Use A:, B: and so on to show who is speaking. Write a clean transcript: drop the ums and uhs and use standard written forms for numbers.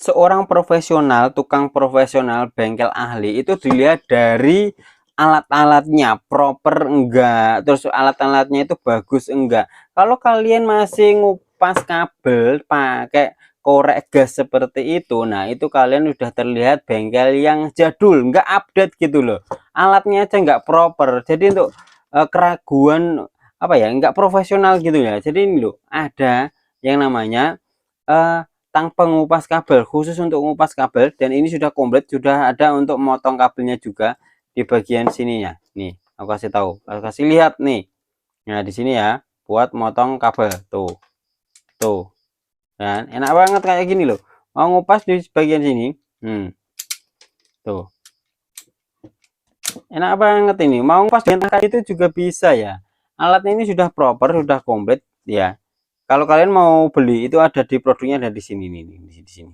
A: seorang profesional, tukang profesional, bengkel ahli itu dilihat dari alat-alatnya proper enggak, terus alat-alatnya itu bagus enggak. Kalau kalian masih ngupas kabel pakai korek gas seperti itu, nah itu kalian udah terlihat bengkel yang jadul, enggak update gitu loh. Alatnya aja enggak proper. Jadi untuk keraguan apa ya, enggak profesional gitu ya. Jadi ini loh, ada yang namanya tang pengupas kabel khusus untuk mengupas kabel, dan ini sudah komplit, sudah ada untuk motong kabelnya juga di bagian sininya. Nih, aku kasih tahu, aku kasih lihat nih. Nah, di sini ya, buat motong kabel. Tuh. Dan enak banget kayak gini loh. Mau ngupas di bagian sini. Tuh. Enak banget ini. Mau ngupas dengan tangan itu juga bisa ya. Alat ini sudah proper, sudah komplit ya. Kalau kalian mau beli itu ada di produknya, ada di sini nih, di sini.